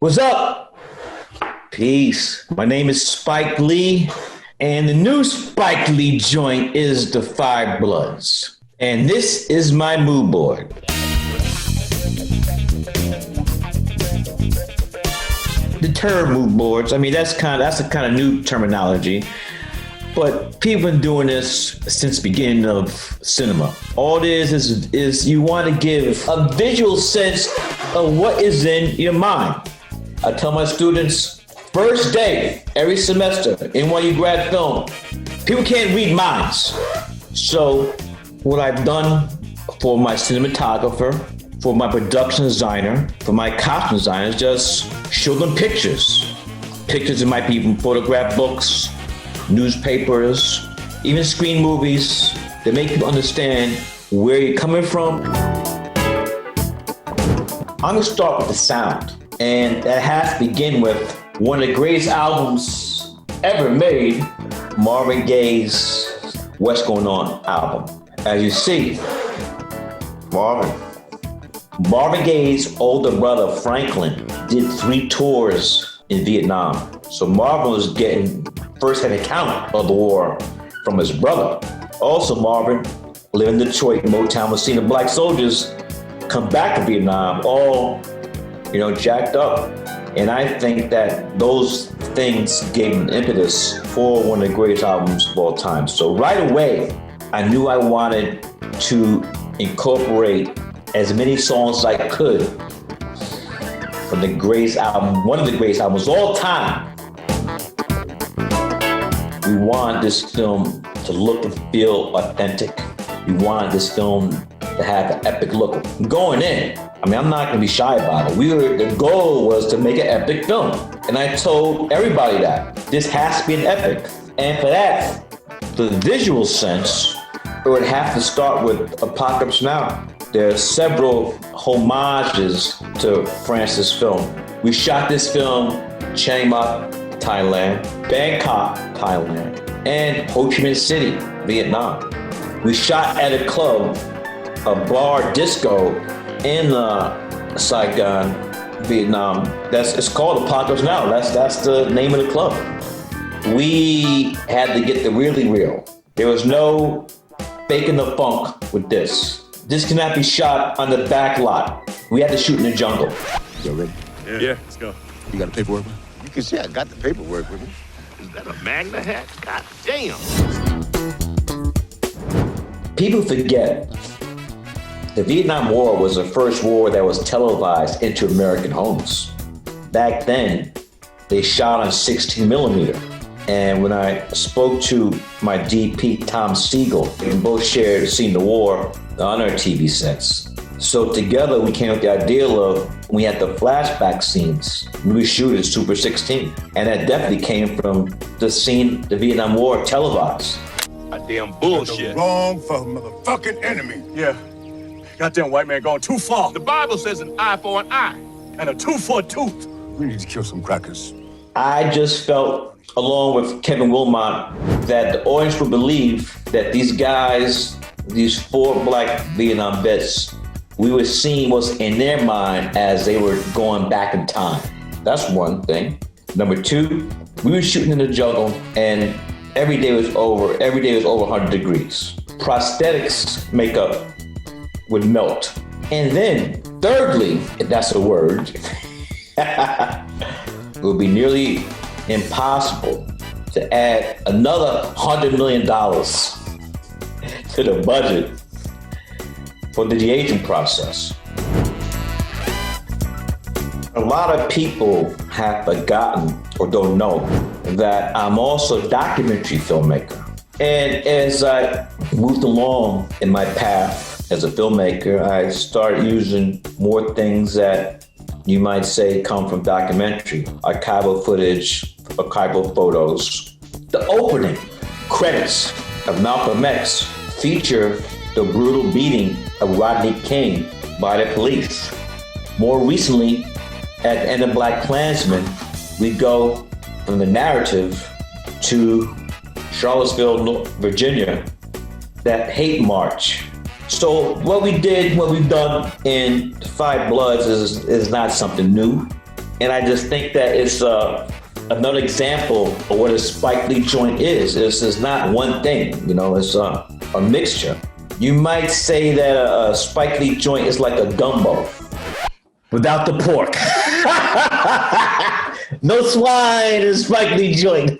What's up? Peace. My name is Spike Lee, and the new Spike Lee joint is the Five Bloods. And this is my mood board. The term mood boards, I mean, that's a kind of new terminology, but people have been doing this since the beginning of cinema. All it is you want to give a visual sense of what is in your mind. I tell my students, first day, every semester, NYU grad film, people can't read minds. So what I've done for my cinematographer, for my production designer, for my costume designer, is just show them pictures. Pictures that might be from photograph books, newspapers, even screen movies that make people understand where you're coming from. I'm gonna start with the sound. And that has to begin with one of the greatest albums ever made, Marvin Gaye's What's Going On album. As you see, Marvin Gaye's older brother, Franklin, did 3 tours in Vietnam. So Marvin was getting first-hand account of the war from his brother. Also, Marvin lived in Detroit, Motown, was seeing the black soldiers come back to Vietnam, all jacked up. And I think that those things gave an impetus for one of the greatest albums of all time. So right away, I knew I wanted to incorporate as many songs as I could from the greatest album, one of the greatest albums of all time. We wanted this film to look and feel authentic. We wanted this film to have an epic look. Going in, I'm not gonna be shy about it. The goal was to make an epic film. And I told everybody that this has to be an epic. And for that, the visual sense, it would have to start with Apocalypse Now. There are several homages to France's film. We shot this film Chiang Mai, Thailand, Bangkok, Thailand, and Ho Chi Minh City, Vietnam. We shot at a club, a bar disco in Saigon, Vietnam. It's called Apocalypse Now. That's the name of the club. We had to get the really real. There was no faking the funk with this. This cannot be shot on the back lot. We had to shoot in the jungle. You ready? Yeah, let's go. You got the paperwork? You can see I got the paperwork with me. Is that a Magna hat? God damn. People forget the Vietnam War was the first war that was televised into American homes. Back then, they shot on 16 millimeter. And when I spoke to my DP, Tom Siegel, we both shared seeing the war on our TV sets. So together we came up with the idea of, we had the flashback scenes, we shoot at Super 16. And that definitely came from the scene, the Vietnam War televised. Goddamn bullshit. Wrong for motherfucking enemy. Yeah. Goddamn white man going too far. The Bible says an eye for an eye and a tooth for a tooth. We need to kill some crackers. I just felt, along with Kevin Wilmot, that the audience would believe that these guys, these 4 black Vietnam vets, we were seeing what's in their mind as they were going back in time. That's one thing. Number 2, we were shooting in the jungle, and every day was over 100 degrees. Prosthetics makeup would melt. And then, thirdly, if that's a word, it would be nearly impossible to add another $100 million to the budget for the de-aging process. A lot of people have forgotten or don't know that I'm also a documentary filmmaker. And as I moved along in my path as a filmmaker, I started using more things that you might say come from documentary, archival footage, archival photos. The opening credits of Malcolm X feature the brutal beating of Rodney King by the police. More recently, at the end of BlacKkKlansman, we go from the narrative to Charlottesville, Virginia, that hate march. So what we've done in Five Bloods is not something new. And I just think that it's another example of what a Spike Lee joint is. It's not one thing, you know, it's a mixture. You might say that a Spike Lee joint is like a gumbo without the pork. No swine in Spike Lee joint.